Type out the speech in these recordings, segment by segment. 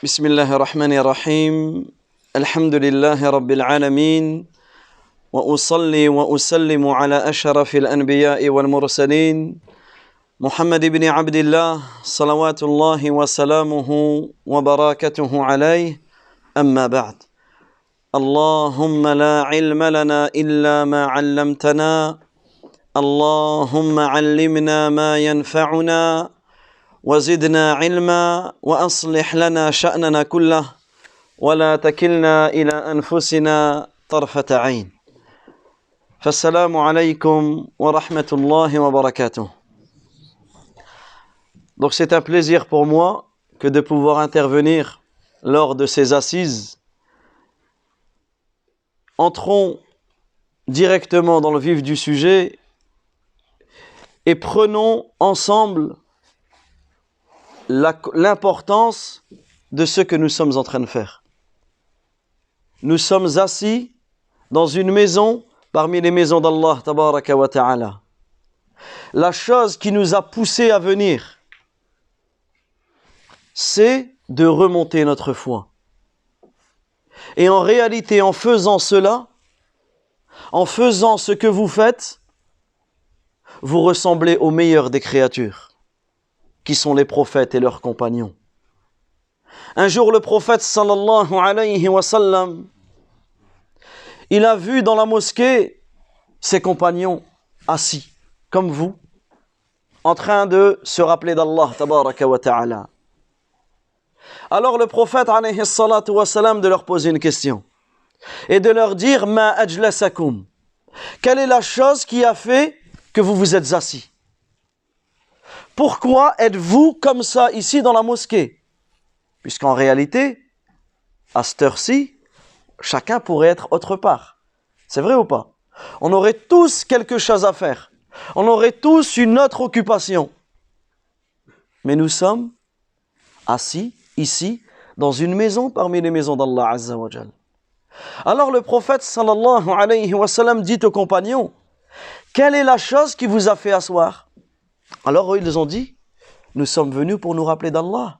بسم الله الرحمن الرحيم الحمد لله رب العالمين وأصلي وأسلم على أشرف الأنبياء والمرسلين محمد بن عبد الله صلوات الله وسلامه وبركاته عليه أما بعد اللهم لا علم لنا إلا ما علمتنا اللهم علمنا ما ينفعنا وزدنا علما وأصلح لنا شأننا كله ولا تكلنا إلى أنفسنا طرفة عين فالسلام عليكم ورحمة الله وبركاته. Donc c'est un plaisir pour moi que de pouvoir intervenir lors de ces assises. Entrons directement dans le vif du sujet et prenons ensemble l'importance de ce que nous sommes en train de faire. Nous sommes assis dans une maison parmi les maisons d'Allah tabaraka wa ta'ala. La chose qui nous a poussés à venir, c'est de remonter notre foi. Et en réalité, en faisant cela, en faisant ce que vous faites, vous ressemblez aux meilleurs des créatures, qui sont les prophètes et leurs compagnons. Un jour, le prophète sallallahu alayhi wa sallam, il a vu dans la mosquée ses compagnons assis, comme vous, en train de se rappeler d'Allah tabaraka wa ta'ala. Alors le prophète alayhi salatu wa sallam de leur poser une question et de leur dire ma ajlasakum, quelle est la chose qui a fait que vous vous êtes assis? Pourquoi êtes-vous comme ça ici dans la mosquée? Puisqu'en réalité, à cette heure-ci, chacun pourrait être autre part. C'est vrai ou pas? On aurait tous quelque chose à faire. On aurait tous une autre occupation. Mais nous sommes assis ici, dans une maison parmi les maisons d'Allah Azza wa Jal. Alors le prophète sallallahu alayhi wa sallam dit aux compagnons, quelle est la chose qui vous a fait asseoir? Alors eux, ils ont dit, nous sommes venus pour nous rappeler d'Allah.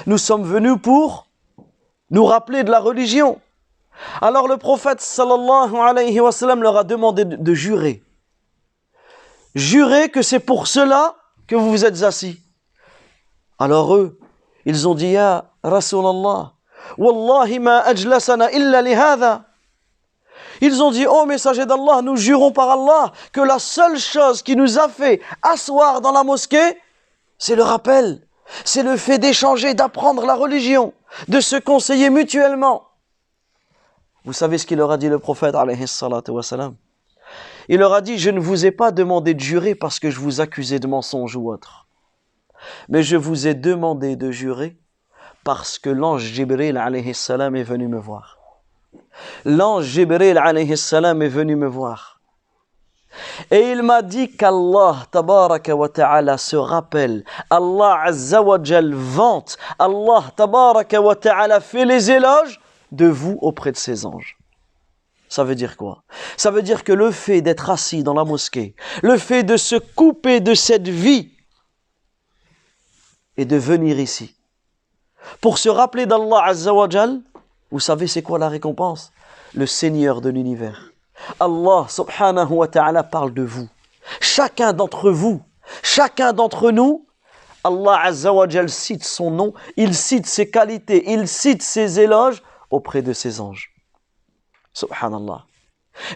Nous sommes venus pour nous rappeler de la religion. Alors le prophète sallallahu alayhi wa sallam leur a demandé de jurer. Jurez que c'est pour cela que vous vous êtes assis. Alors eux, ils ont dit, ya Rasulallah, Wallahi ma ajlasana illa lihada. Ils ont dit, oh messager d'Allah, nous jurons par Allah que la seule chose qui nous a fait asseoir dans la mosquée, c'est le rappel, c'est le fait d'échanger, d'apprendre la religion, de se conseiller mutuellement. Vous savez ce qu'il leur a dit le prophète alayhi salatu wa salam? Il leur a dit, je ne vous ai pas demandé de jurer parce que je vous accusais de mensonge ou autre, mais je vous ai demandé de jurer parce que l'ange Jibril alayhi salam est venu me voir. L'ange Jibril alayhi salam est venu me voir. Et il m'a dit qu'Allah tabaraka wa ta'ala se rappelle, Allah azza wa jal vante, Allah tabaraka wa ta'ala fait les éloges de vous auprès de ses anges. Ça veut dire quoi? Ça veut dire que le fait d'être assis dans la mosquée, le fait de se couper de cette vie et de venir ici pour se rappeler d'Allah azza wa jal, vous savez c'est quoi la récompense? Le Seigneur de l'univers. Allah subhanahu wa ta'ala parle de vous. Chacun d'entre vous, chacun d'entre nous, Allah azza wa jal cite son nom, il cite ses qualités, il cite ses éloges auprès de ses anges. Subhanallah.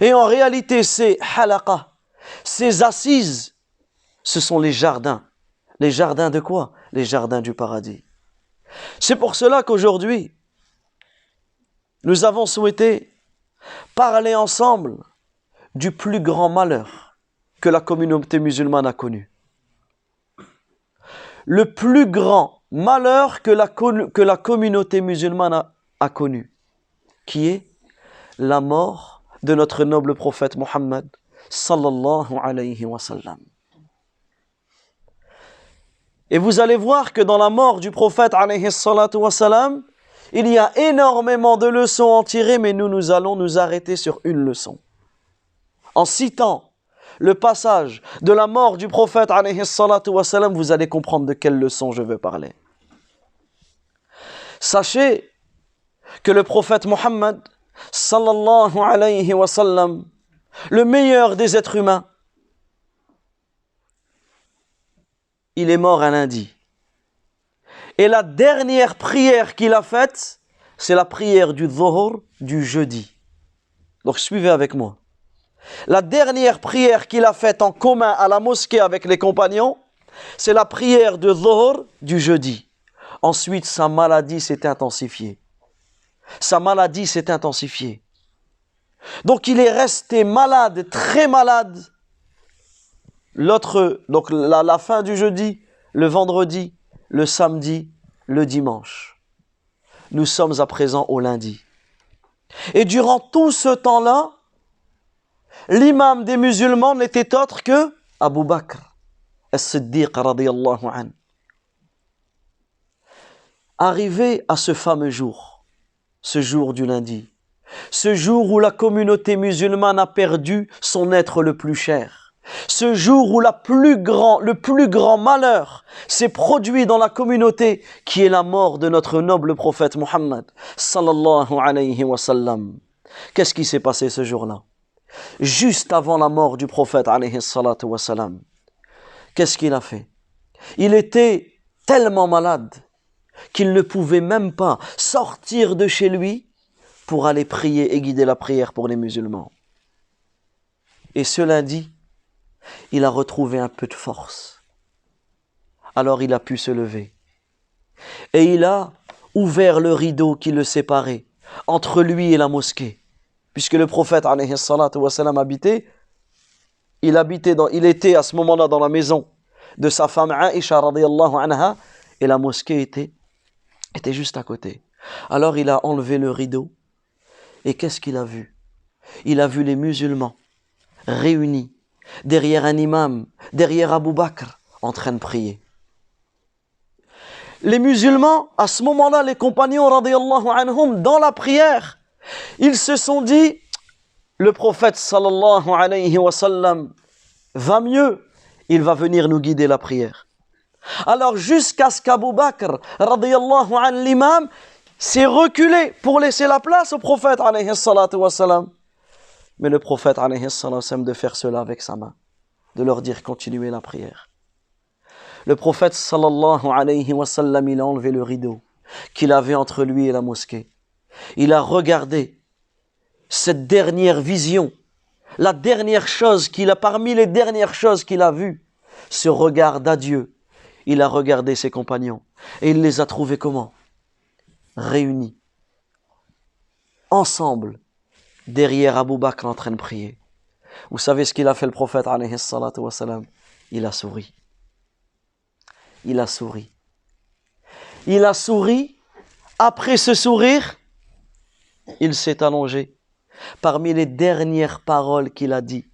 Et en réalité, ces halaqa, ces assises, ce sont les jardins. Les jardins de quoi? Les jardins du paradis. C'est pour cela qu'aujourd'hui, nous avons souhaité parler ensemble du plus grand malheur que la communauté musulmane a connu. Le plus grand malheur que la communauté musulmane a connu, qui est la mort de notre noble prophète Muhammad sallallahu alayhi wa sallam. Et vous allez voir que dans la mort du prophète alayhi salatu wa sallam, il y a énormément de leçons à en tirer, mais nous allons nous arrêter sur une leçon. En citant le passage de la mort du prophète alayhi salatu wa sallam, vous allez comprendre de quelle leçon je veux parler. Sachez que le prophète Mohammed, sallallahu alayhi wa sallam, le meilleur des êtres humains, il est mort un lundi. Et la dernière prière qu'il a faite, c'est la prière du Dhuhr du jeudi. Donc suivez avec moi. La dernière prière qu'il a faite en commun à la mosquée avec les compagnons, c'est la prière de Dhuhr du jeudi. Ensuite, sa maladie s'est intensifiée. Sa maladie s'est intensifiée. Donc il est resté malade, très malade. Donc la fin du jeudi, le vendredi, le samedi, le dimanche. Nous sommes à présent au lundi. Et durant tout ce temps-là, l'imam des musulmans n'était autre que Abu Bakr as-Siddiq radiyallahu anhu. Arrivé à ce fameux jour, ce jour du lundi, ce jour où la communauté musulmane a perdu son être le plus cher, ce jour où le plus grand malheur s'est produit dans la communauté, qui est la mort de notre noble prophète Mohammed sallallahu alayhi wa sallam. Qu'est-ce qui s'est passé ce jour-là? Juste avant la mort du prophète alayhi salatu wa sallam, qu'est-ce qu'il a fait? Il était tellement malade qu'il ne pouvait même pas sortir de chez lui pour aller prier et guider la prière pour les musulmans. Et ce lundi, il a retrouvé un peu de force. Alors il a pu se lever. Et il a ouvert le rideau qui le séparait entre lui et la mosquée. Puisque le prophète alayhi salatu wa sallam il était à ce moment-là dans la maison de sa femme Aïcha radiyallahu anha, et la mosquée était juste à côté. Alors il a enlevé le rideau, et qu'est-ce qu'il a vu? Il a vu les musulmans réunis derrière un imam, derrière Abu Bakr, en train de prier. Les musulmans, à ce moment-là, les compagnons radiyallahu anhum, dans la prière, ils se sont dit, le prophète sallallahu alayhi wa sallam va mieux, il va venir nous guider la prière. Alors jusqu'à ce qu'Abu Bakr radiyallahu anhu, l'imam, s'est reculé pour laisser la place au prophète alayhi salatu wa sallam. Mais le prophète alayhi salatu wa sallam de faire cela avec sa main, de leur dire continuez la prière. Le prophète sallallahu alayhi wa sallam, il a enlevé le rideau qu'il avait entre lui et la mosquée. Il a regardé cette dernière vision, la dernière chose parmi les dernières choses qu'il a vues, ce regard d'adieu. Il a regardé ses compagnons et il les a trouvés comment? Réunis, ensemble, derrière Abu Bakr en train de prier. Vous savez ce qu'il a fait le prophète alayhi salatu wa salam? Il a souri. Il a souri. Il a souri. Après ce sourire, il s'est allongé. Parmi les dernières paroles qu'il a dit,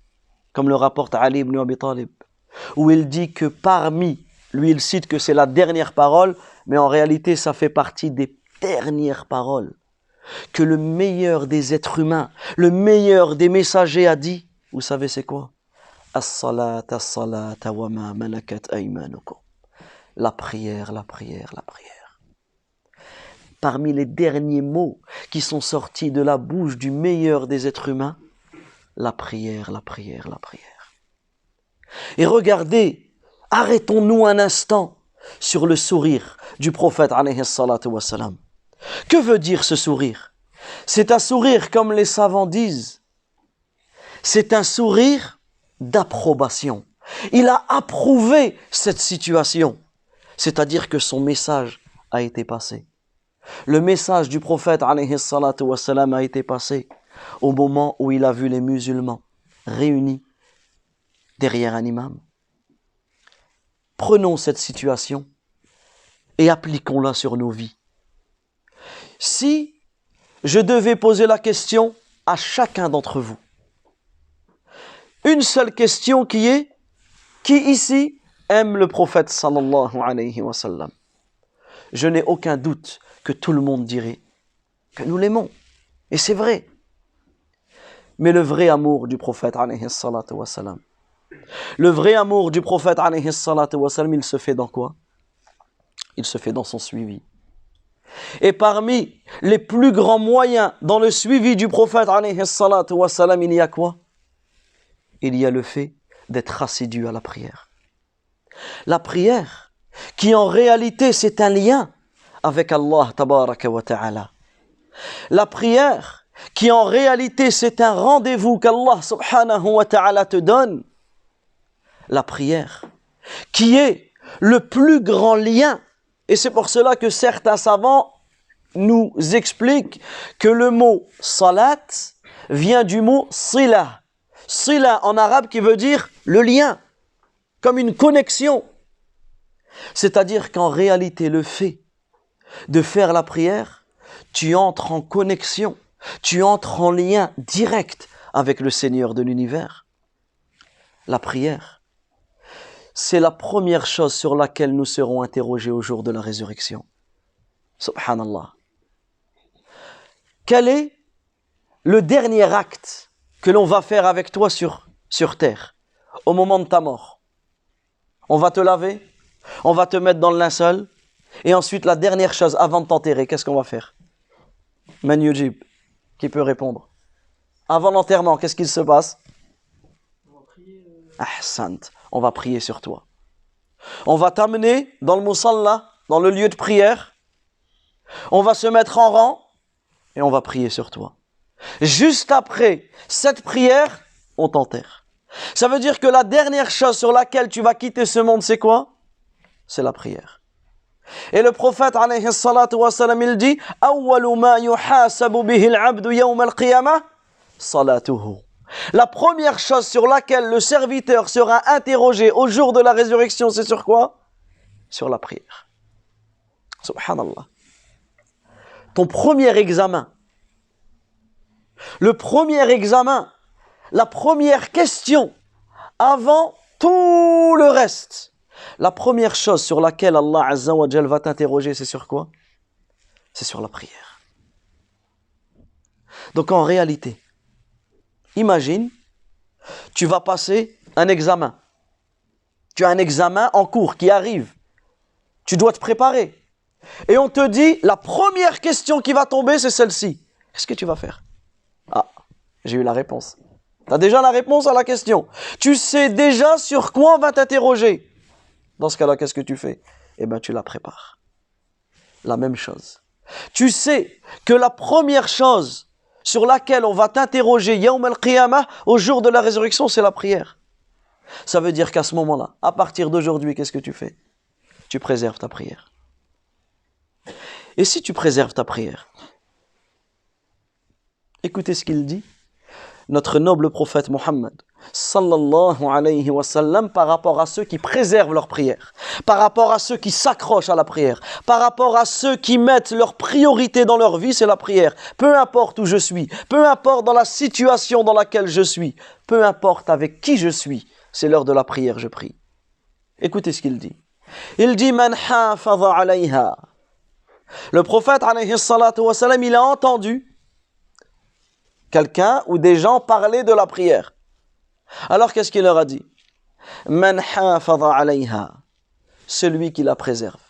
comme le rapporte Ali ibn Abi Talib, où il dit que lui il cite que c'est la dernière parole, mais en réalité ça fait partie des dernières paroles que le meilleur des êtres humains, le meilleur des messagers a dit. Vous savez c'est quoi? As-salat, as-salat, wa ma malakat aymanukum. La prière, la prière, la prière. Parmi les derniers mots qui sont sortis de la bouche du meilleur des êtres humains, la prière, la prière, la prière. Et regardez, arrêtons-nous un instant sur le sourire du prophète alayhi salatu wa salam. Que veut dire ce sourire? C'est un sourire, comme les savants disent, c'est un sourire d'approbation. Il a approuvé cette situation, c'est-à-dire que son message a été passé. Le message du prophète alayhi salatu wa salam a été passé au moment où il a vu les musulmans réunis derrière un imam. Prenons cette situation et appliquons-la sur nos vies. Si je devais poser la question à chacun d'entre vous, une seule question qui est: qui ici aime le prophète sallallahu alayhi wa sallam? Je n'ai aucun doute que tout le monde dirait que nous l'aimons. Et c'est vrai. Mais le vrai amour du prophète alayhi salatu wa salam, le vrai amour du prophète alayhi salatu wa salam, il se fait dans quoi? Il se fait dans son suivi. Et parmi les plus grands moyens dans le suivi du prophète, alayhi salatu wassalam, il y a quoi? Il y a le fait d'être assidu à la prière. La prière, qui en réalité c'est un lien avec Allah tabaraka wa ta'ala. La prière, qui en réalité c'est un rendez-vous qu'Allah subhanahu wa ta'ala te donne. La prière, qui est le plus grand lien. Et c'est pour cela que certains savants nous expliquent que le mot salat vient du mot sila. Sila en arabe qui veut dire le lien, comme une connexion. C'est-à-dire qu'en réalité, le fait de faire la prière, tu entres en connexion, tu entres en lien direct avec le Seigneur de l'univers. La prière, c'est la première chose sur laquelle nous serons interrogés au jour de la résurrection. Subhanallah. Quel est le dernier acte que l'on va faire avec toi sur terre, au moment de ta mort? On va te laver, on va te mettre dans le linceul, et ensuite la dernière chose avant de t'enterrer, qu'est-ce qu'on va faire? Man yujib, qui peut répondre? Avant l'enterrement, qu'est-ce qu'il se passe? Ahsant, on va prier sur toi. On va t'amener dans le musalla, dans le lieu de prière. On va se mettre en rang et on va prier sur toi. Juste après cette prière, on t'enterre. Ça veut dire que la dernière chose sur laquelle tu vas quitter ce monde, c'est quoi? C'est la prière. Et le prophète, alayhi salatu wassalam, il dit « Awwalu ma yuhasabu bihi al-abdu yawm al-qiyamah, salatuhu » La première chose sur laquelle le serviteur sera interrogé au jour de la résurrection, c'est sur quoi? Sur la prière. Subhanallah. Ton premier examen, le premier examen, la première question, avant tout le reste, la première chose sur laquelle Allah Azza wa Jal va t'interroger, c'est sur quoi? C'est sur la prière. Donc en réalité, imagine, tu vas passer un examen. Tu as un examen en cours qui arrive. Tu dois te préparer. Et on te dit, la première question qui va tomber, c'est celle-ci. Qu'est-ce que tu vas faire? Ah, j'ai eu la réponse. Tu as déjà la réponse à la question. Tu sais déjà sur quoi on va t'interroger. Dans ce cas-là, qu'est-ce que tu fais? Eh bien, tu la prépares. La même chose. Tu sais que la première chose sur laquelle on va t'interroger Yawm al-Qiyamah, au jour de la résurrection, c'est la prière. Ça veut dire qu'à ce moment-là, à partir d'aujourd'hui, qu'est-ce que tu fais? Tu préserves ta prière. Et si tu préserves ta prière, écoutez ce qu'il dit, notre noble prophète Mohammed, sallallahu alayhi wa sallam, par rapport à ceux qui préservent leur prière, par rapport à ceux qui s'accrochent à la prière, par rapport à ceux qui mettent leur priorité dans leur vie, c'est la prière. Peu importe où je suis, peu importe dans la situation dans laquelle je suis, peu importe avec qui je suis, c'est l'heure de la prière, je prie. Écoutez ce qu'il dit. Il dit, man hafaza alayha. Le prophète, alayhi salatu wa salam, il a entendu quelqu'un ou des gens parler de la prière. Alors qu'est-ce qu'il leur a dit? Man hafaza alayha. Celui qui la préserve.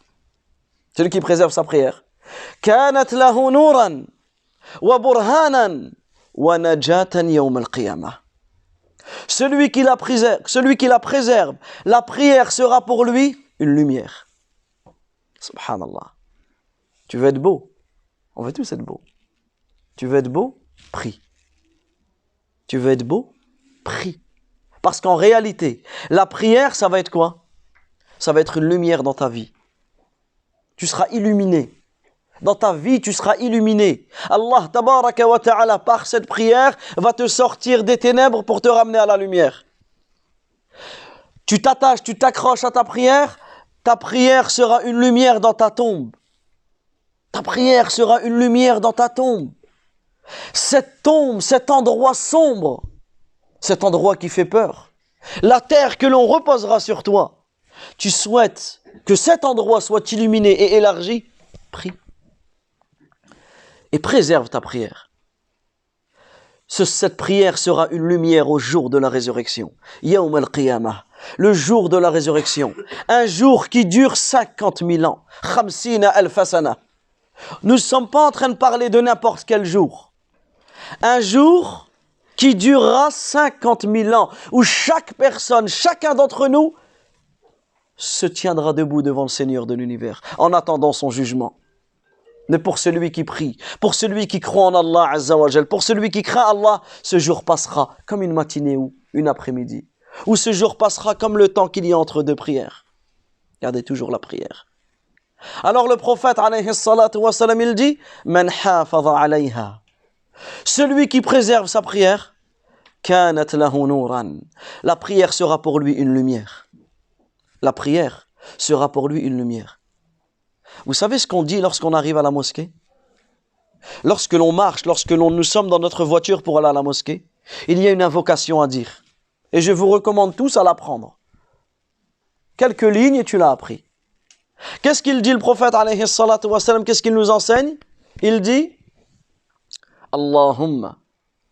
Celui qui préserve sa prière. Kanat lahu nuran wa burhanan wa najatan yawm al-qiyamah. Celui qui la préserve, la prière sera pour lui une lumière. Subhanallah. Tu veux être beau? On veut tous être beau. Tu veux être beau? Prie. Tu veux être beau? Prie. Parce qu'en réalité, la prière, ça va être quoi? Ça va être une lumière dans ta vie. Tu seras illuminé. Dans ta vie, tu seras illuminé. Allah, tabaraka wa ta'ala, par cette prière, va te sortir des ténèbres pour te ramener à la lumière. Tu t'attaches, tu t'accroches à ta prière sera une lumière dans ta tombe. Ta prière sera une lumière dans ta tombe. Cette tombe, cet endroit sombre, cet endroit qui fait peur, la terre que l'on reposera sur toi, tu souhaites que cet endroit soit illuminé et élargi, prie. Et préserve ta prière. Cette prière sera une lumière au jour de la résurrection. Yawm al-Qiyamah. Le jour de la résurrection. Un jour qui dure 50 000 ans. Khamsina al-Fasana. Nous ne sommes pas en train de parler de n'importe quel jour. Un jour qui durera 50 000 ans, où chaque personne, chacun d'entre nous, se tiendra debout devant le Seigneur de l'univers, en attendant son jugement. Mais pour celui qui prie, pour celui qui croit en Allah Azza wa Jal, pour celui qui craint Allah, ce jour passera comme une matinée ou une après-midi. Ou ce jour passera comme le temps qu'il y a entre deux prières. Gardez toujours la prière. Alors le prophète, alayhi salatu wa salam, il dit, Man hafadha alayha. Celui qui préserve sa prière, kanat lahu nuran. La prière sera pour lui une lumière. La prière sera pour lui une lumière. Vous savez ce qu'on dit lorsqu'on arrive à la mosquée? Lorsque l'on marche, lorsque nous sommes dans notre voiture pour aller à la mosquée, il y a une invocation à dire. Et je vous recommande tous à l'apprendre. Quelques lignes et tu l'as appris. Qu'est-ce qu'il dit le prophète alayhi salatu wa salam? Qu'est-ce qu'il nous enseigne? Il dit Allahumma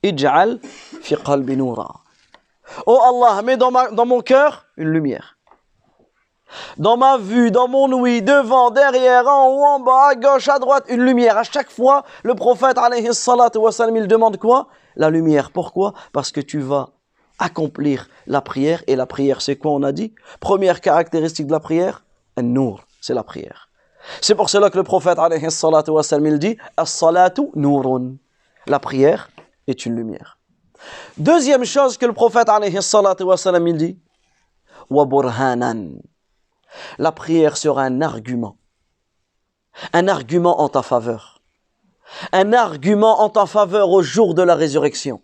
ij'al fi qalbi noura. Oh Allah, mets dans mon cœur une lumière. Dans ma vue, dans mon ouïe, devant, derrière, en haut, en bas, à gauche, à droite, une lumière. À chaque fois, le prophète alayhi salatu wa salam, il demande quoi? La lumière. Pourquoi? Parce que tu vas accomplir la prière. Et la prière, c'est quoi on a dit? Première caractéristique de la prière, an-nour, c'est la prière. C'est pour cela que le prophète alayhi salatu wa salam, il dit as-salatu nourun. La prière est une lumière. Deuxième chose que le prophète alayhi salatu wa salam, il dit wa burhanan. La prière sera un argument en ta faveur, un argument en ta faveur au jour de la résurrection.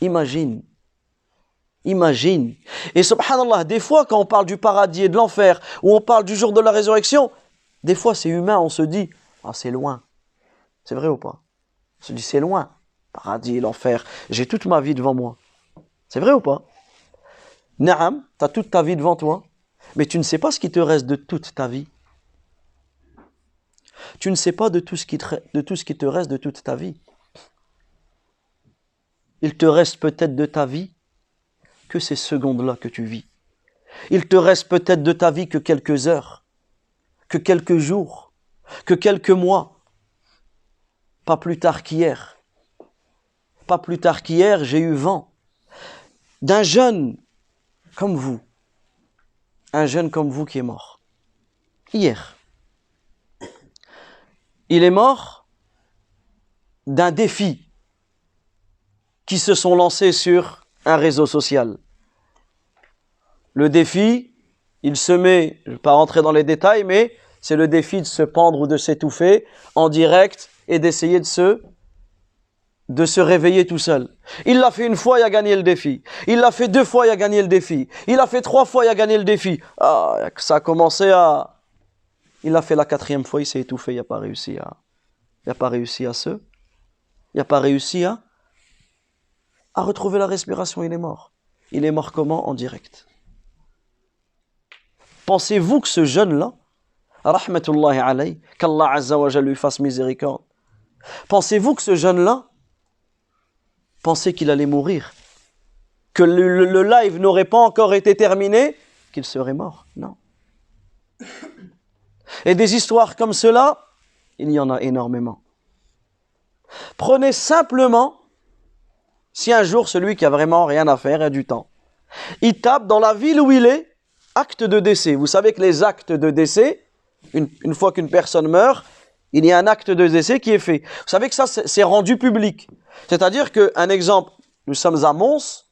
Imagine. Et subhanallah, des fois quand on parle du paradis et de l'enfer, ou on parle du jour de la résurrection, des fois c'est humain, on se dit, ah c'est loin. C'est vrai ou pas? On se dit c'est loin, paradis et l'enfer, j'ai toute ma vie devant moi. C'est vrai ou pas? Naam, tu as toute ta vie devant toi. Mais tu ne sais pas ce qui te reste de toute ta vie. Tu ne sais pas de tout ce qui te reste de toute ta vie. Il te reste peut-être de ta vie que ces secondes-là que tu vis. Il te reste peut-être de ta vie que quelques heures, que quelques jours, que quelques mois. Pas plus tard qu'hier. Pas plus tard qu'hier, j'ai eu vent d'un jeune comme vous. Un jeune comme vous qui est mort. Hier. Il est mort d'un défi qui se sont lancés sur un réseau social. Le défi, il se met, je ne vais pas rentrer dans les détails, mais c'est le défi de se pendre ou de s'étouffer en direct et d'essayer de se réveiller tout seul. Il l'a fait une fois, il a gagné le défi. Il l'a fait 2 fois, il a gagné le défi. Il l'a fait 3 fois, il a gagné le défi. Ah, ça a commencé à... Il l'a fait la 4e fois, il s'est étouffé, il n'a pas réussi à... Il n'a pas réussi à retrouver la respiration, il est mort. Il est mort comment? En direct. Pensez-vous que ce jeune-là, rahmatullahi alayhi, qu'Allah Azza wa Jalla lui fasse miséricorde, pensez-vous que ce jeune-là pensait qu'il allait mourir, que le live n'aurait pas encore été terminé, qu'il serait mort? Non. Et des histoires comme cela, il y en a énormément. Prenez simplement, si un jour celui qui a vraiment rien à faire a du temps, il tape dans la ville où il est, acte de décès. Vous savez que les actes de décès, une fois qu'une personne meurt, il y a un acte de décès qui est fait. Vous savez que ça, c'est rendu public. C'est-à-dire qu'un exemple, nous sommes à Mons,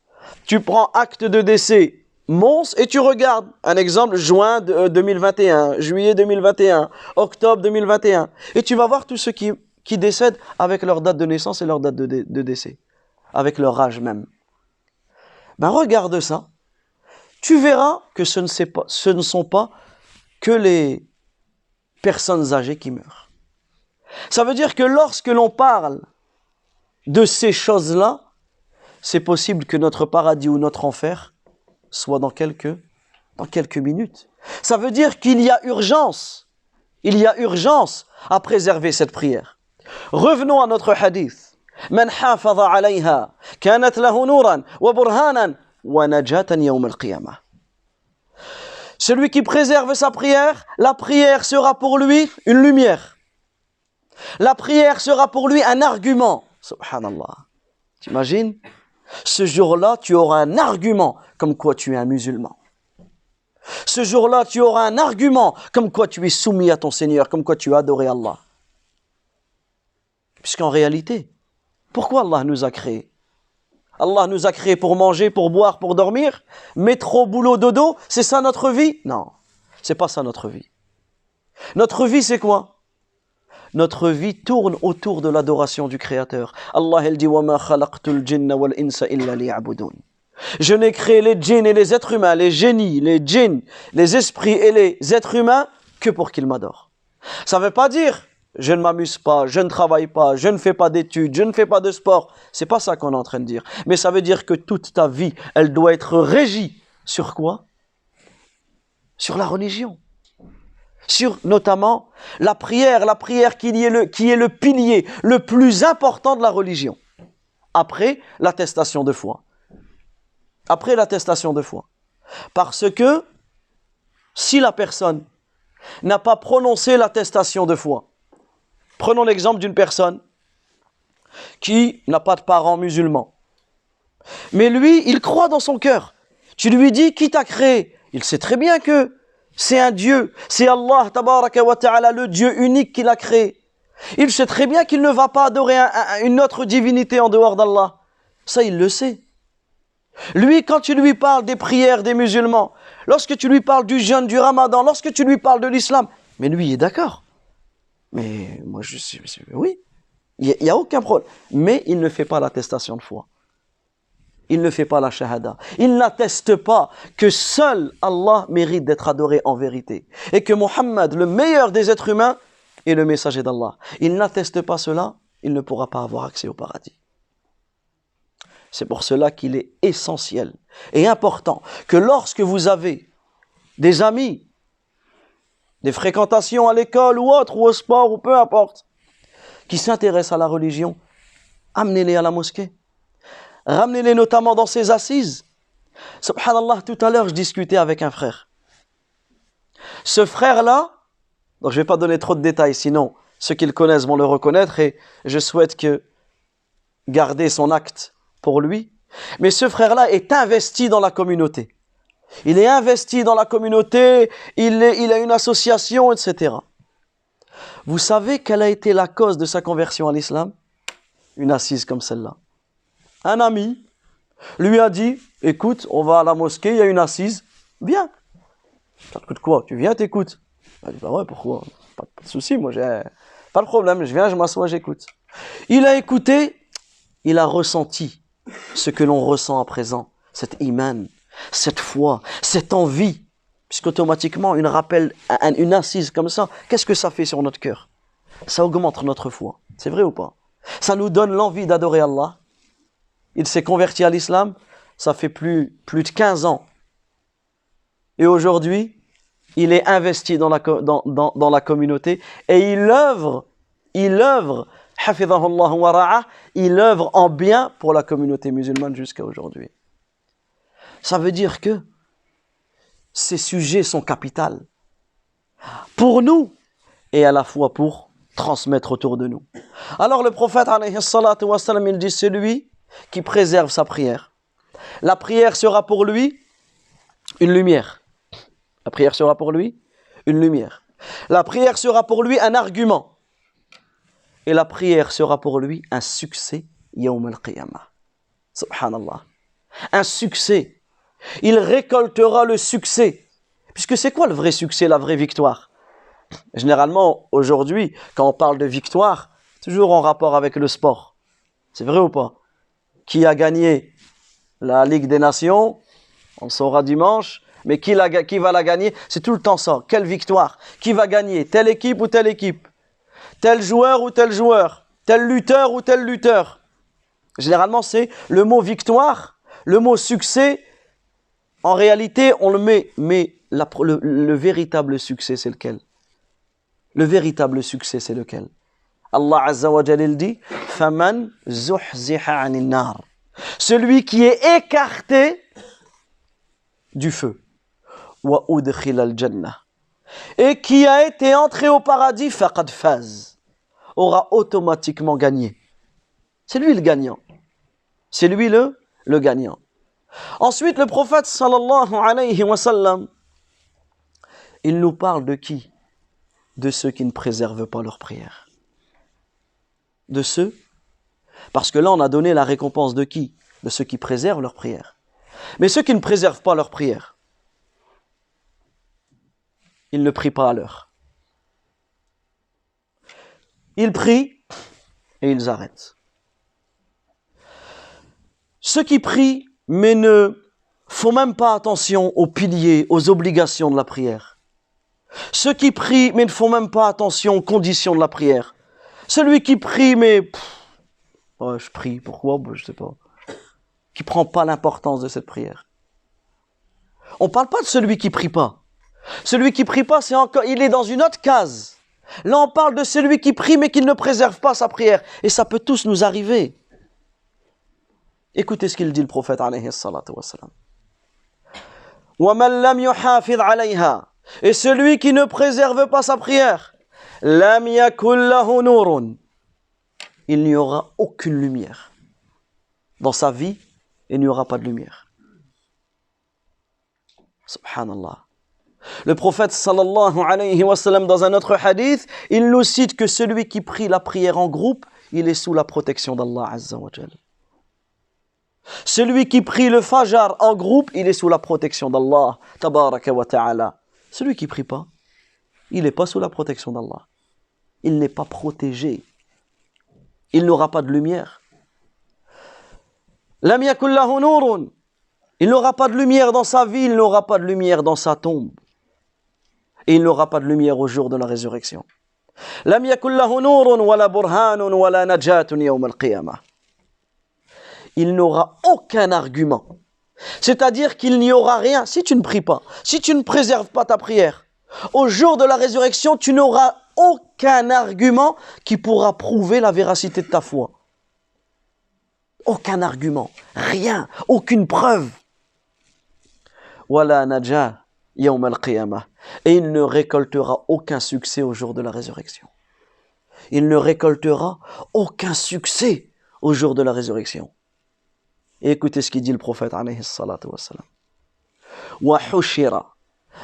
tu prends acte de décès Mons et tu regardes, un exemple, juin 2021, juillet 2021, octobre 2021, et tu vas voir tous ceux qui décèdent avec leur date de naissance et leur date de décès, avec leur âge même. Ben regarde ça, tu verras que ce ne sont pas que les personnes âgées qui meurent. Ça veut dire que lorsque l'on parle de ces choses-là, c'est possible que notre paradis ou notre enfer soit dans quelques minutes. Ça veut dire qu'il y a urgence. Il y a urgence à préserver cette prière. Revenons à notre hadith. Man hafadha alayha kanat lahu nuran wa burhanan wa najatan yawm al-qiyamah. Celui qui préserve sa prière, la prière sera pour lui une lumière. La prière sera pour lui un argument. Subhanallah. T'imagines? Ce jour-là, tu auras un argument comme quoi tu es un musulman. Ce jour-là, tu auras un argument comme quoi tu es soumis à ton Seigneur, comme quoi tu as adoré Allah. Puisqu'en réalité, pourquoi Allah nous a créés? Allah nous a créés pour manger, pour boire, pour dormir. Métro, boulot, dodo, c'est ça notre vie? Non, c'est pas ça notre vie. Notre vie, c'est quoi? Notre vie tourne autour de l'adoration du Créateur. Allah, il dit « وَمَا خَلَقْتُ الْجِنَّ وَالْإِنسَ إِلَّا لِيَعْبُدُونَ » Je n'ai créé les djinns et les êtres humains, les génies, les djinns, les esprits et les êtres humains que pour qu'ils m'adorent. Ça ne veut pas dire je ne m'amuse pas, je ne travaille pas, je ne fais pas d'études, je ne fais pas de sport. C'est pas ça qu'on est en train de dire. Mais ça veut dire que toute ta vie, elle doit être régie sur quoi? Sur la religion. Sur notamment la prière qui est le pilier le plus important de la religion. Après l'attestation de foi. Après l'attestation de foi. Parce que si la personne n'a pas prononcé l'attestation de foi, prenons l'exemple d'une personne qui n'a pas de parents musulmans. Mais lui, il croit dans son cœur. Tu lui dis qui t'a créé. Il sait très bien que c'est un Dieu. C'est Allah, tabaraka wa ta'ala, le Dieu unique qui l'a créé. Il sait très bien qu'il ne va pas adorer une autre divinité en dehors d'Allah. Ça, il le sait. Lui, quand tu lui parles des prières des musulmans, lorsque tu lui parles du jeûne, du ramadan, lorsque tu lui parles de l'islam, mais lui, il est d'accord. Mais moi, je suis... Oui, il n'y a aucun problème. Mais il ne fait pas l'attestation de foi. Il ne fait pas la shahada. Il n'atteste pas que seul Allah mérite d'être adoré en vérité. Et que Muhammad, le meilleur des êtres humains, est le messager d'Allah. Il n'atteste pas cela, il ne pourra pas avoir accès au paradis. C'est pour cela qu'il est essentiel et important que lorsque vous avez des amis, des fréquentations à l'école ou autre, ou au sport, ou peu importe, qui s'intéressent à la religion, amenez-les à la mosquée. Ramenez-les notamment dans ces assises. Subhanallah, tout à l'heure, je discutais avec un frère. Ce frère-là, donc je ne vais pas donner trop de détails, sinon ceux qui le connaissent vont le reconnaître et je souhaite que garder son acte pour lui. Mais ce frère-là est investi dans la communauté. Il est investi dans la communauté, il a une association, etc. Vous savez quelle a été la cause de sa conversion à l'islam? Une assise comme celle-là. Un ami lui a dit, écoute, on va à la mosquée, il y a une assise, viens. Ça te coûte quoi? Tu viens, t'écoutes. Il a dit, bah ouais, pourquoi? Pas de souci, moi j'ai pas de problème, je viens, je m'assois, j'écoute. Il a écouté, il a ressenti ce que l'on ressent à présent, cet iman, cette foi, cette envie, puisqu'automatiquement, une assise comme ça, qu'est-ce que ça fait sur notre cœur? Ça augmente notre foi, c'est vrai ou pas? Ça nous donne l'envie d'adorer Allah. Il s'est converti à l'islam, ça fait plus de 15 ans. Et aujourd'hui, il est investi dans la communauté et il œuvre, hafidhahullah wa ra'ah, il œuvre en bien pour la communauté musulmane jusqu'à aujourd'hui. Ça veut dire que ces sujets sont capitaux pour nous et à la fois pour transmettre autour de nous. Alors le prophète alayhi salatu wa salam, il dit celui qui préserve sa prière. La prière sera pour lui une lumière. La prière sera pour lui une lumière. La prière sera pour lui un argument. Et la prière sera pour lui un succès yawm al-qiyamah. Subhanallah. Un succès. Il récoltera le succès. Puisque c'est quoi le vrai succès, la vraie victoire? Généralement, aujourd'hui, quand on parle de victoire, toujours en rapport avec le sport. C'est vrai ou pas? Qui a gagné la Ligue des Nations? On le saura dimanche. Mais qui va la gagner? C'est tout le temps ça. Quelle victoire? Qui va gagner? Telle équipe ou telle équipe? Tel joueur ou tel joueur? Tel lutteur ou tel lutteur? Généralement, c'est le mot victoire, le mot succès. En réalité, on le met. Mais le véritable succès, c'est lequel? Le véritable succès, c'est lequel? Allah Azza wa Jalla dit Faman zuhziha 'anil nar. Celui qui est écarté du feu. Wa udkhila al-jannah. Et qui a été entré au paradis faqad faz. aura automatiquement gagné. C'est lui le gagnant. C'est lui le gagnant. Ensuite, le prophète sallallahu alayhi wa sallam, il nous parle de qui? De ceux qui ne préservent pas leur prière. De ceux, parce que là on a donné la récompense de qui? De ceux qui préservent leur prière. Mais ceux qui ne préservent pas leur prière, ils ne prient pas à l'heure. Ils prient et ils arrêtent. Ceux qui prient mais ne font même pas attention aux piliers, aux obligations de la prière. Ceux qui prient mais ne font même pas attention aux conditions de la prière. Celui qui prie mais je prie, pourquoi? Je sais pas. Qui prend pas l'importance de cette prière. On parle pas de celui qui prie pas. Celui qui prie pas, il est dans une autre case. Là, on parle de celui qui prie mais qui ne préserve pas sa prière. Et ça peut tous nous arriver. Écoutez ce qu'il dit le prophète alayhi salatu wassalam. وَمَنْ لَمْ يُحَافِظْ عَلَيْهَا. Et celui qui ne préserve pas sa prière, لَمْ يَكُنْ لَهُ نُورٌ. Il n'y aura aucune lumière. Dans sa vie, il n'y aura pas de lumière. Subhanallah. Le prophète sallallahu alayhi wa sallam, dans un autre hadith, il nous cite que celui qui prie la prière en groupe, il est sous la protection d'Allah azza wa jal. Celui qui prie le fajr en groupe, il est sous la protection d'Allah tabaraka wa ta'ala. Celui qui prie pas, il n'est pas sous la protection d'Allah. Il n'est pas protégé. Il n'aura pas de lumière. Lam yakun lahu nurun. Il n'aura pas de lumière dans sa vie, il n'aura pas de lumière dans sa tombe. Et il n'aura pas de lumière au jour de la résurrection. Lam yakun lahu nurun wala burhanun wala najatun yawm al-qiyamah. Il n'aura aucun argument. C'est-à-dire qu'il n'y aura rien. Si tu ne pries pas, si tu ne préserves pas ta prière, au jour de la résurrection, tu n'auras aucun argument qui pourra prouver la véracité de ta foi. Aucun argument, rien, aucune preuve. Wala najah yawm al-qiyamah. Et il ne récoltera aucun succès au jour de la résurrection. Il ne récoltera aucun succès au jour de la résurrection. Et écoutez ce qu'il dit le prophète alayhi salatu wassalam. Wa hushira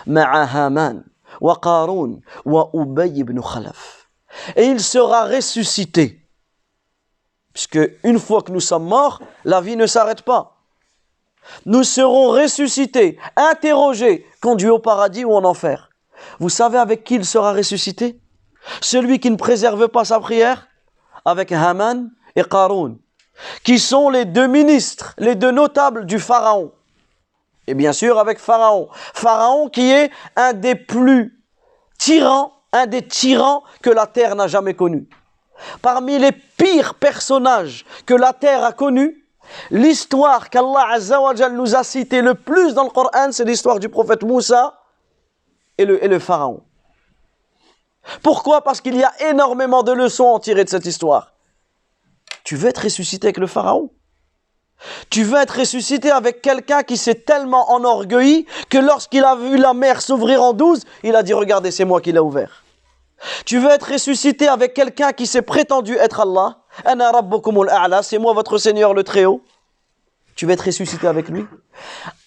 ma'a Haman wa Qarun wa Ubay ibn Khalaf. Et il sera ressuscité. Puisque une fois que nous sommes morts, la vie ne s'arrête pas. Nous serons ressuscités, interrogés, conduits au paradis ou en enfer. Vous savez avec qui il sera ressuscité? Celui qui ne préserve pas sa prière, avec Haman et Qarun, qui sont les deux ministres, les deux notables du Pharaon. Et bien sûr avec Pharaon. Pharaon qui est un des plus tyrans, un des tyrans que la terre n'a jamais connu. Parmi les pires personnages que la terre a connus, l'histoire qu'Allah Azza wa Jal nous a citée le plus dans le Coran, c'est l'histoire du prophète Moussa et le Pharaon. Pourquoi? Parce qu'il y a énormément de leçons à en tirer de cette histoire. Tu veux être ressuscité avec le Pharaon? Tu veux être ressuscité avec quelqu'un qui s'est tellement enorgueilli que lorsqu'il a vu la mer s'ouvrir en 12, il a dit « Regardez, c'est moi qui l'ai ouvert ». Tu veux être ressuscité avec quelqu'un qui s'est prétendu être Allah. « Ana rabbukumul a'la », c'est moi votre Seigneur le Très-Haut. Tu veux être ressuscité avec lui.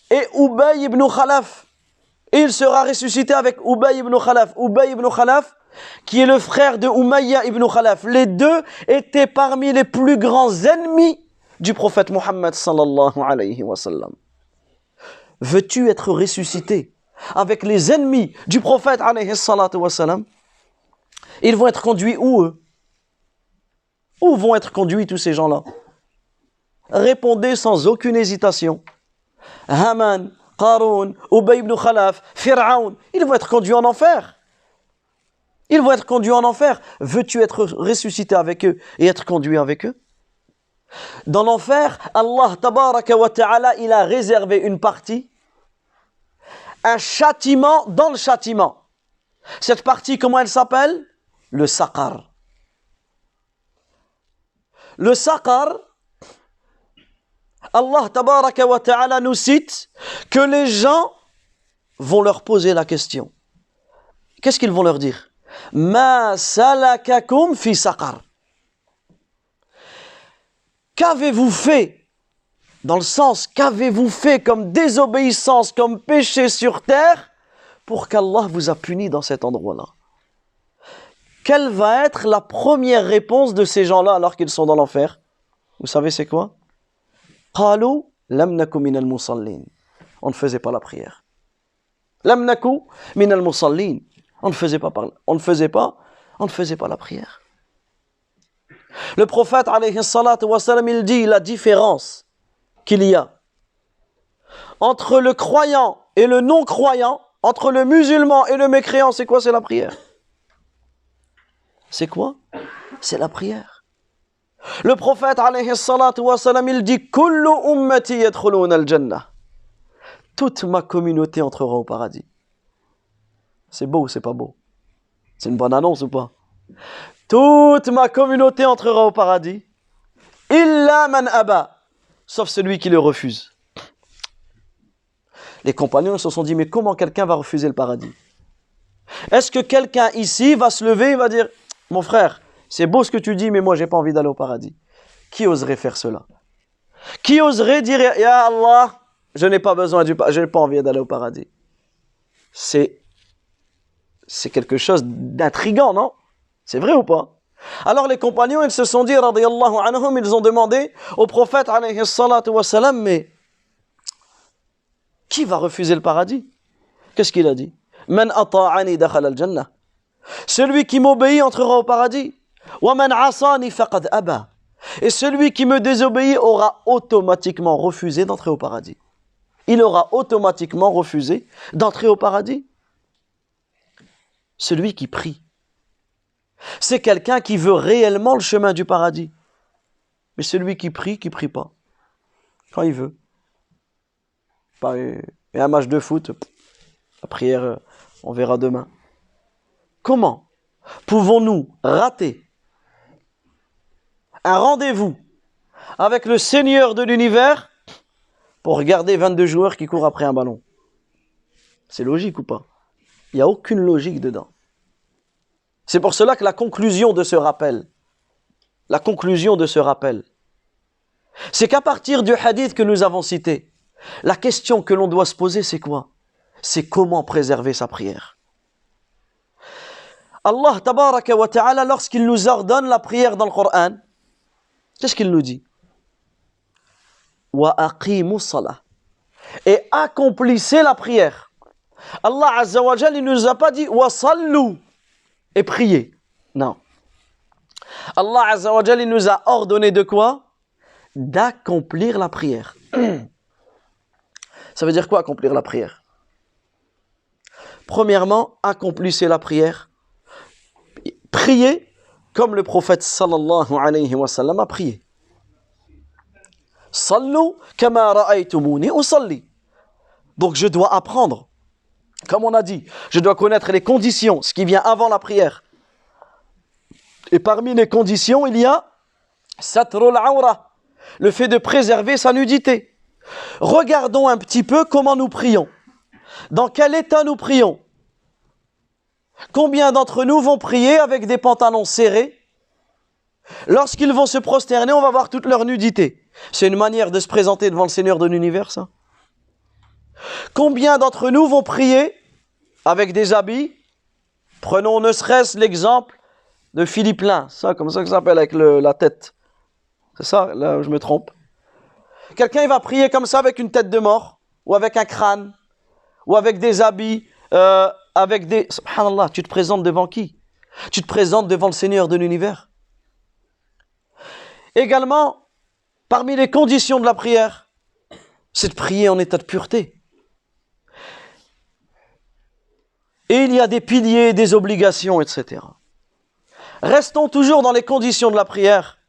Et Ubay ibn Khalaf. Et il sera ressuscité avec Ubay ibn Khalaf. Ubay ibn Khalaf, qui est le frère de Umayya ibn Khalaf. Les deux étaient parmi les plus grands ennemis du prophète Muhammad sallallahu alayhi wa sallam. Veux-tu être ressuscité avec les ennemis du prophète alayhi salatu wa sallam? Ils vont être conduits où eux? Où vont être conduits tous ces gens-là? Répondez sans aucune hésitation. Haman, Qarun, Ubay ibn Khalaf, Fir'aun, ils vont être conduits en enfer. Ils vont être conduits en enfer. Veux-tu être ressuscité avec eux et être conduit avec eux? Dans l'enfer, Allah tabaraka wa ta'ala, il a réservé une partie, un châtiment dans le châtiment. Cette partie, comment elle s'appelle? Le saqar. Le saqar, Allah tabaraka wa ta'ala nous cite que les gens vont leur poser la question. Qu'est-ce qu'ils vont leur dire? Ma salakakum fi saqar. Qu'avez-vous fait? Dans le sens, qu'avez-vous fait comme désobéissance, comme péché sur terre pour qu'Allah vous a puni dans cet endroit-là? Quelle va être la première réponse de ces gens-là alors qu'ils sont dans l'enfer? Vous savez c'est quoi? Qalu lam naku minal musallin. On ne faisait pas la prière. Lam naku minal musallin. On ne faisait pas la prière. Le prophète alayhi salatu wa salam, il dit la différence qu'il y a entre le croyant et le non-croyant, entre le musulman et le mécréant, c'est quoi? C'est la prière. C'est quoi? C'est la prière. Le prophète alayhi salatu wa salam, il dit kullu ummati yadkhuluna al-jannah. Toute ma communauté entrera au paradis. C'est beau ou c'est pas beau? C'est une bonne annonce ou pas? Toute ma communauté entrera au paradis. Illa man aba. Sauf celui qui le refuse. Les compagnons se sont dit, mais comment quelqu'un va refuser le paradis? Est-ce que quelqu'un ici va se lever et va dire, mon frère, c'est beau ce que tu dis, mais moi j'ai pas envie d'aller au paradis? Qui oserait faire cela? Qui oserait dire, ya Allah, je n'ai pas besoin je n'ai pas envie d'aller au paradis? C'est quelque chose d'intriguant, non? C'est vrai ou pas? Alors les compagnons, ils se sont dit, radiyallahu anhum, ils ont demandé au prophète, alayhi salatu wa salam, mais qui va refuser le paradis? Qu'est-ce qu'il a dit? Man ata'ani dakhala al-jannah. Celui qui m'obéit entrera au paradis. Wa man asani faqad aba. Et celui qui me désobéit aura automatiquement refusé d'entrer au paradis. Il aura automatiquement refusé d'entrer au paradis. Celui qui prie, c'est quelqu'un qui veut réellement le chemin du paradis. Mais celui qui prie pas. Quand il veut. Et un match de foot, la prière, on verra demain. Comment pouvons-nous rater un rendez-vous avec le Seigneur de l'univers pour regarder 22 joueurs qui courent après un ballon? C'est logique ou pas? Il n'y a aucune logique dedans. C'est pour cela que la conclusion de ce rappel, c'est qu'à partir du hadith que nous avons cité, la question que l'on doit se poser, c'est quoi? C'est comment préserver sa prière. Allah tabaraka wa ta'ala, lorsqu'il nous ordonne la prière dans le Coran, qu'est-ce qu'il nous dit? Wa aqimu salah. Et accomplissez la prière. Allah azza wa jalla, il ne nous a pas dit wa sallu et priez. Non. Allah azza wa jalla, il nous a ordonné de quoi? D'accomplir la prière. Ça veut dire quoi accomplir la prière? Premièrement, accomplissez la prière. Priez comme le prophète sallallahu alayhi wa sallam a prié. Sallu kama ra'aytumuni usalli. Donc je dois apprendre. Comme on a dit, je dois connaître les conditions, ce qui vient avant la prière. Et parmi les conditions, il y a satrul awra, le fait de préserver sa nudité. Regardons un petit peu comment nous prions. Dans quel état nous prions? Combien d'entre nous vont prier avec des pantalons serrés? Lorsqu'ils vont se prosterner, on va voir toute leur nudité. C'est une manière de se présenter devant le Seigneur de l'univers, ça. Combien d'entre nous vont prier avec des habits? Prenons ne serait-ce l'exemple de Philippe Lain, ça, comme ça que ça s'appelle, avec la tête. C'est ça, là je me trompe. Quelqu'un il va prier comme ça avec une tête de mort, ou avec un crâne, ou avec des habits, avec des... Subhanallah, tu te présentes devant qui? Tu te présentes devant le Seigneur de l'univers. Également, parmi les conditions de la prière, c'est de prier en état de pureté. Et il y a des piliers, des obligations, etc. Restons toujours dans les conditions de la prière,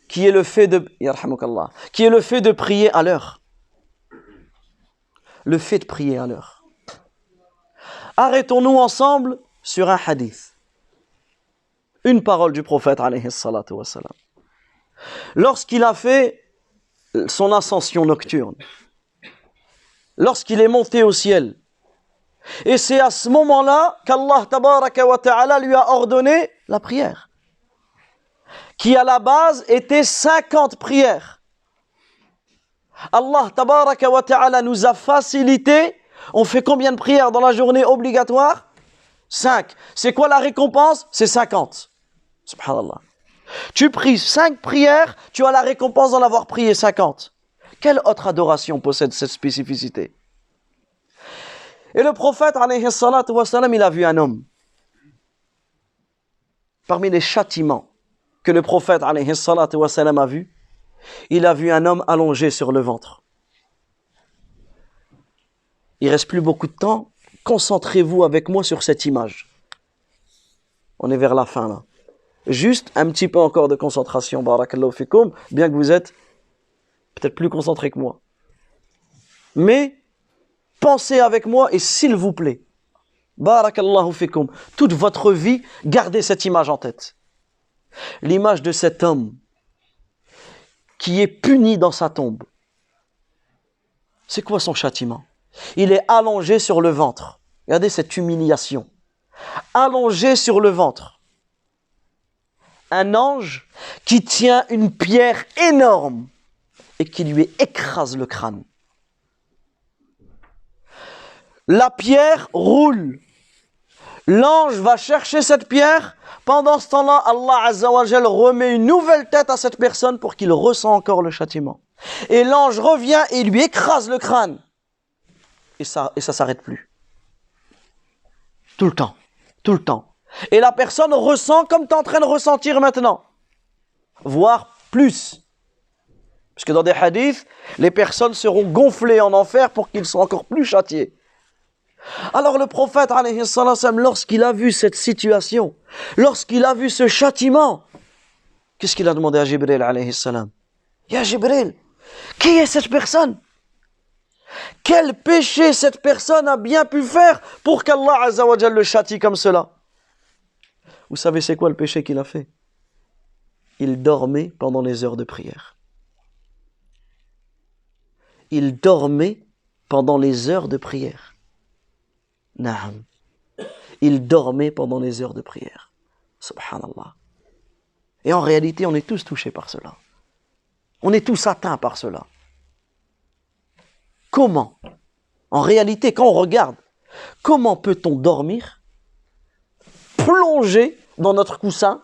qui est le fait de prier à l'heure. Le fait de prier à l'heure. Arrêtons-nous ensemble sur un hadith. Une parole du prophète, alayhi salatu wa salam. Lorsqu'il a fait son ascension nocturne, lorsqu'il est monté au ciel, Et c'est à ce moment-là qu'Allah tabaraka wa ta'ala lui a ordonné la prière, qui à la base était 50 prières. Allah tabaraka wa ta'ala nous a facilité. On fait combien de prières dans la journée obligatoire? 5. C'est quoi la récompense? C'est 50. Subhanallah. Tu pries 5 prières, tu as la récompense d'en avoir prié 50. Quelle autre adoration possède cette spécificité? Et le prophète, alayhi salatu wa salam, il a vu un homme. Parmi les châtiments que le prophète, alayhi salatu wa salam, a vu, il a vu un homme allongé sur le ventre. Il ne reste plus beaucoup de temps. Concentrez-vous avec moi sur cette image. On est vers la fin là. Juste un petit peu encore de concentration, barakallahu fikum, bien que vous êtes peut-être plus concentrés que moi. Mais pensez avec moi et s'il vous plaît, barakallahu fikum, toute votre vie, gardez cette image en tête. L'image de cet homme qui est puni dans sa tombe. C'est quoi son châtiment? Il est allongé sur le ventre. Regardez cette humiliation. Allongé sur le ventre. Un ange qui tient une pierre énorme et qui lui écrase le crâne. La pierre roule. L'ange va chercher cette pierre. Pendant ce temps-là, Allah Azza wa Jal remet une nouvelle tête à cette personne pour qu'il ressent encore le châtiment. Et l'ange revient et lui écrase le crâne. Et ça s'arrête plus. Tout le temps. Tout le temps. Et la personne ressent comme tu es en train de ressentir maintenant. Voire plus. Parce que dans des hadiths, les personnes seront gonflées en enfer pour qu'ils soient encore plus châtiés. Alors le prophète, alayhi salam, lorsqu'il a vu cette situation, lorsqu'il a vu ce châtiment, qu'est-ce qu'il a demandé à Jibril, alayhi salam? Ya Jibril, qui est cette personne? Quel péché cette personne a bien pu faire pour qu'Allah Azza wa Jal le châtie comme cela? Vous savez c'est quoi le péché qu'il a fait? Il dormait pendant les heures de prière. Il dormait pendant les heures de prière. Naam. Il dormait pendant les heures de prière. Subhanallah. Et en réalité, on est tous touchés par cela. On est tous atteints par cela. Comment? En réalité, quand on regarde, comment peut-on dormir, plonger dans notre coussin,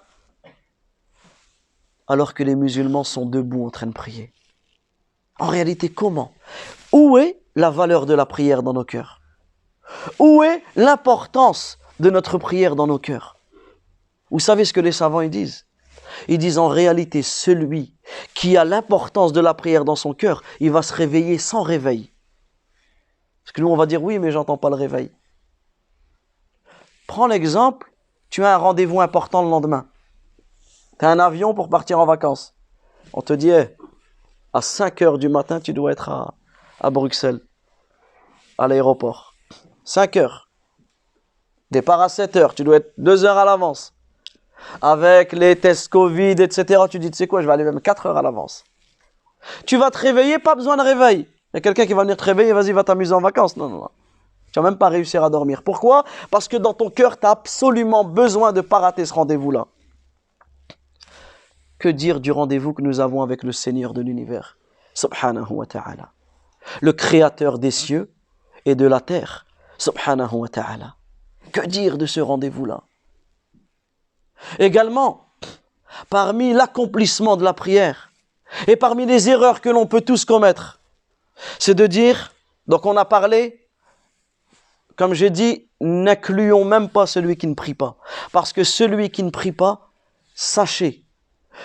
alors que les musulmans sont debout en train de prier? En réalité, comment? Où est la valeur de la prière dans nos cœurs? Où est l'importance de notre prière dans nos cœurs? Vous savez ce que les savants ils disent? Ils disent en réalité, celui qui a l'importance de la prière dans son cœur, il va se réveiller sans réveil. Parce que nous on va dire oui mais j'entends pas le réveil. Prends l'exemple, tu as un rendez-vous important le lendemain. Tu as un avion pour partir en vacances. On te dit à 5 heures du matin tu dois être à Bruxelles, à l'aéroport. 5 heures. Départ à 7 heures, tu dois être 2 heures à l'avance. Avec les tests Covid, etc. Tu dis, tu sais quoi, je vais aller même 4 heures à l'avance. Tu vas te réveiller, pas besoin de réveil. Il y a quelqu'un qui va venir te réveiller, vas-y, va t'amuser en vacances. Non, non, non. Tu vas même pas réussir à dormir. Pourquoi? Parce que dans ton cœur, tu as absolument besoin de ne pas rater ce rendez-vous-là. Que dire du rendez-vous que nous avons avec le Seigneur de l'univers, subhanahu wa ta'ala, le créateur des cieux et de la terre, subhanahu wa ta'ala. Que dire de ce rendez-vous-là? Également, parmi l'accomplissement de la prière et parmi les erreurs que l'on peut tous commettre, c'est de dire, donc on a parlé, comme j'ai dit, n'incluons même pas celui qui ne prie pas. Parce que celui qui ne prie pas, sachez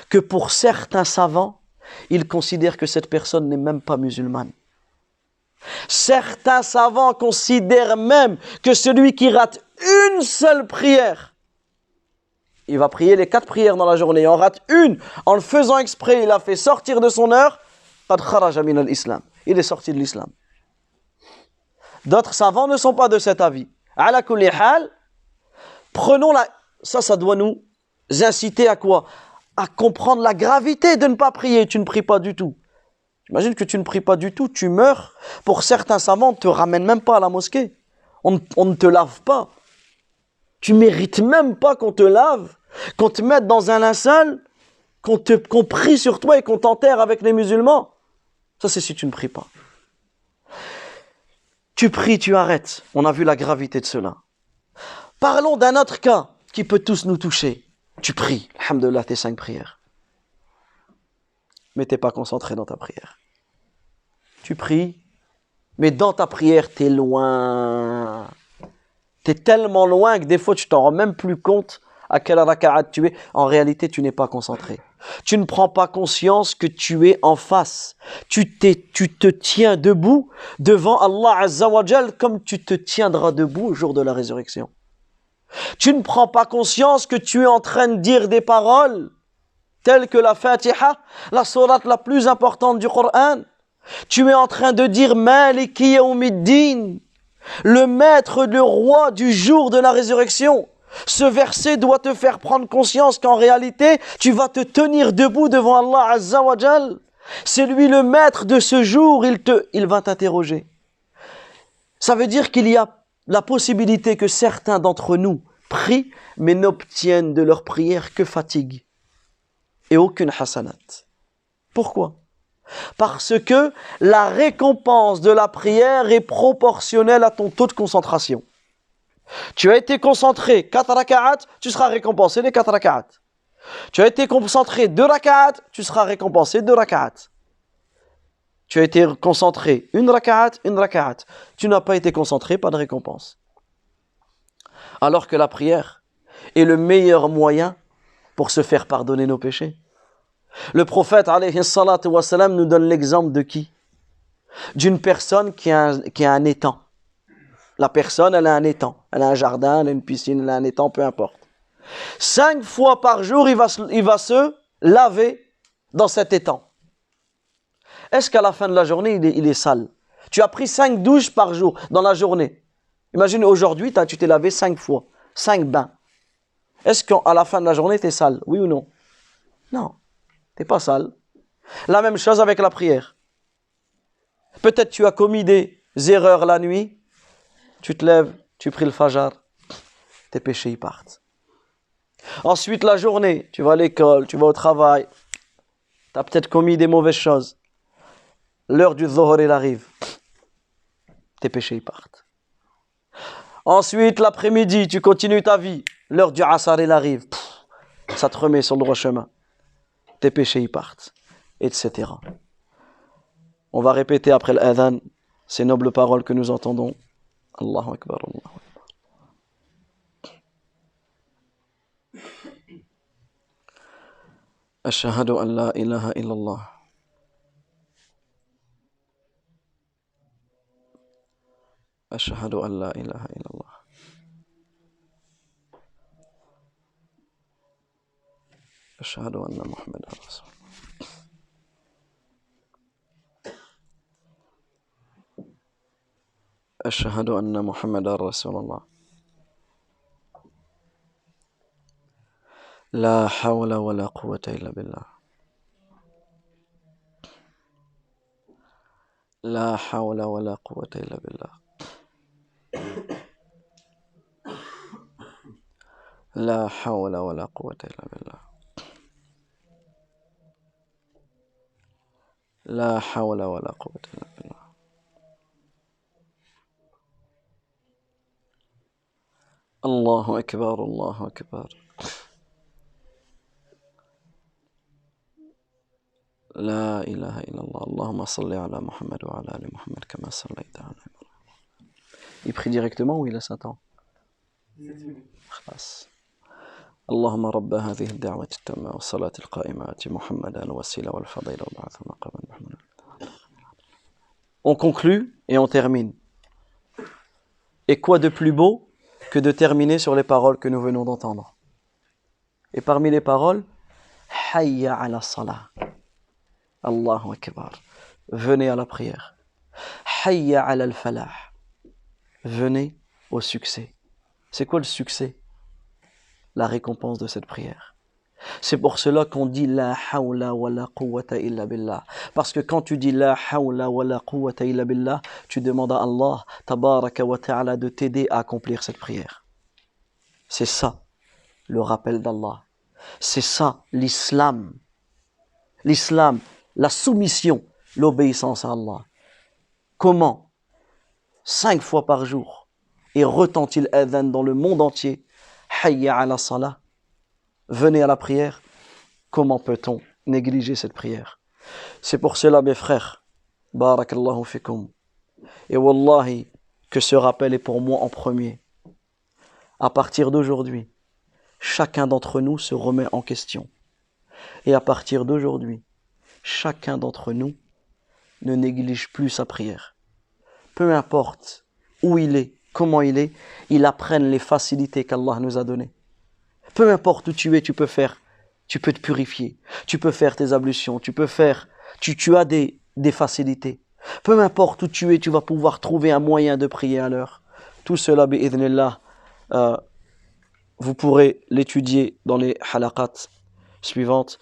que pour certains savants, ils considèrent que cette personne n'est même pas musulmane. Certains savants considèrent même que celui qui rate une seule prière, il va prier les 4 prières dans la journée, en rate une, en le faisant exprès, il a fait sortir de son heure, qad kharaja min al-islam. Il est sorti de l'islam. D'autres savants ne sont pas de cet avis. Ala kulli hal, prenons ça doit nous inciter à quoi? À comprendre la gravité de ne pas prier. Tu ne pries pas du tout. Imagine que tu ne pries pas du tout, tu meurs. Pour certains savants, on ne te ramène même pas à la mosquée. On ne te lave pas. Tu mérites même pas qu'on te lave, qu'on te mette dans un linceul, qu'on prie sur toi et qu'on t'enterre avec les musulmans. Ça, c'est si tu ne pries pas. Tu pries, tu arrêtes. On a vu la gravité de cela. Parlons d'un autre cas qui peut tous nous toucher. Tu pries, alhamdoulilah, tes 5 prières. Mais tu n'es pas concentré dans ta prière. Tu pries, mais dans ta prière, tu es loin. Tu es tellement loin que des fois, tu t'en rends même plus compte à quelle raka'at tu es. En réalité, tu n'es pas concentré. Tu ne prends pas conscience que tu es en face. Tu te tiens debout devant Allah Azza wa Jal comme tu te tiendras debout au jour de la résurrection. Tu ne prends pas conscience que tu es en train de dire des paroles telles que la Fatiha, la sourate la plus importante du Coran. Tu es en train de dire Maliki Yawmiddin, le maître, le roi du jour de la résurrection. Ce verset doit te faire prendre conscience qu'en réalité, tu vas te tenir debout devant Allah Azza wa Jal. C'est lui le maître de ce jour, il va t'interroger. Ça veut dire qu'il y a la possibilité que certains d'entre nous prient, mais n'obtiennent de leur prière que fatigue et aucune hasanat. Pourquoi ? Parce que la récompense de la prière est proportionnelle à ton taux de concentration. Tu as été concentré 4 raka'at, tu seras récompensé les 4 raka'at. Tu as été concentré 2 raka'at, tu seras récompensé 2 raka'at. Tu as été concentré 1 raka'at, 1 raka'at. Tu n'as pas été concentré, pas de récompense. Alors que la prière est le meilleur moyen pour se faire pardonner nos péchés. Le prophète alayhi salatu wa salam nous donne l'exemple de qui ? D'une personne qui a un étang. La personne, elle a un étang. Elle a un jardin, elle a une piscine, elle a un étang, peu importe. 5 fois par jour, il va se laver dans cet étang. Est-ce qu'à la fin de la journée, il est sale ? Tu as pris 5 douches par jour dans la journée. Imagine aujourd'hui, tu t'es lavé 5 fois. 5 bains. Est-ce qu'à la fin de la journée, tu es sale ? Oui ou non ? Non. Tu n'es pas sale. La même chose avec la prière. Peut-être tu as commis des erreurs la nuit. Tu te lèves, tu pries le fajr, tes péchés y partent. Ensuite, la journée, tu vas à l'école, tu vas au travail, tu as peut-être commis des mauvaises choses. L'heure du dhuhr, elle arrive, tes péchés y partent. Ensuite, l'après-midi, tu continues ta vie, l'heure du asr, elle arrive, ça te remet sur le droit chemin, tes péchés y partent, etc. On va répéter après l'adhan ces nobles paroles que nous entendons. Allahu Akbar, Allahu Akbar. أشهد أن لا إله إلا الله أشهد أن لا إله إلا الله أشهد أن محمدا رسول الله أشهد أن محمدا رسول الله لا حول ولا قوة إلا بالله لا حول ولا قوة إلا بالله لا حول ولا قوة إلا بالله لا حول ولا قوة إلا بالله الله أكبر الله أكبر لا إله إلا الله اللهم صل على محمد وعلى آل محمد كما صليت على إبراهيم. Il prie directement ou il laisse un temps? خلاص. اللهم رب هذه الدعوة التامة والصلاة القائمة محمدا الوسيلة والفضيلة وبعث مقاما محمودا. On conclut et on termine. Et quoi de plus beau que de terminer sur les paroles que nous venons d'entendre? Et parmi les paroles, Hayya ala salah. Allahu Akbar. Venez à la prière. Hayya ala al-falah. Venez au succès. C'est quoi le succès? La récompense de cette prière. C'est pour cela qu'on dit la hawla wa la quwwata illa billah. Parce que quand tu dis la hawla wa la quwwata illa billah, tu demandes à Allah tabaraka wa ta'ala de t'aider à accomplir cette prière. C'est ça le rappel d'Allah. C'est ça l'islam. L'islam, la soumission, l'obéissance à Allah. Comment 5 fois par jour et retentit l'adhan dans le monde entier. Hayya ala salah. Venez à la prière. Comment peut-on négliger cette prière? C'est pour cela, mes frères, barakallahu fikum. Et wallahi, que ce rappel est pour moi en premier. À partir d'aujourd'hui, chacun d'entre nous se remet en question. Et à partir d'aujourd'hui, chacun d'entre nous ne néglige plus sa prière. Peu importe où il est, comment il apprenne les facilités qu'Allah nous a données. Peu importe où tu es, tu peux te purifier, tu peux faire tes ablutions, tu as des facilités. Peu importe où tu es, tu vas pouvoir trouver un moyen de prier à l'heure. Tout cela, bi'idhnillah, vous pourrez l'étudier dans les halaqat suivantes.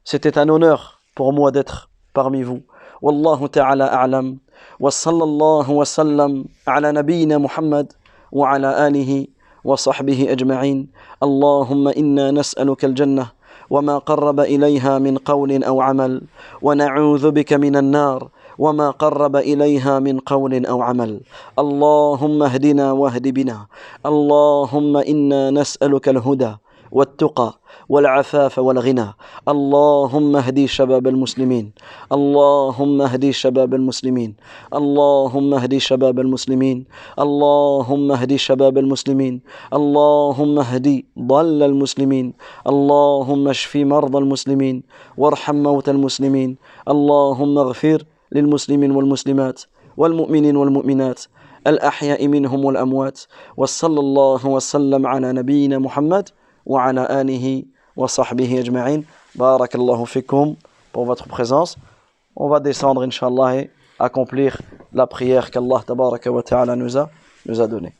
C'était un honneur pour moi d'être parmi vous. Wallahu ta'ala a'lam. Wa sallallahu wa sallam ala nabiyyina Muhammad wa ala alihi wa sahbihi ajma'in. Allahumma inna nas'aluka al-jannah وما قرب إليها من قول أو عمل ونعوذ بك من النار وما قرب إليها من قول أو عمل اللهم اهدنا واهد بنا اللهم إنا نسألك الهدى والتقى والعفاف والغنى اللهم اهدي شباب المسلمين اللهم اهدي شباب المسلمين اللهم اهدي شباب المسلمين اللهم اهدي شباب المسلمين اللهم اهدي ضل المسلمين اللهم اشف مرضى المسلمين وارحم موتى المسلمين اللهم اغفر للمسلمين والمسلمات والمؤمنين والمؤمنات الأحياء منهم والأموات وصلى الله وسلم على نبينا محمد وعلى آله وصحبه أجمعين. بارك الله فيكم pour votre présence. On va descendre, Inch'Allah, et accomplir la prière qu'Allah tabaraka wa ta'ala nous a donnée.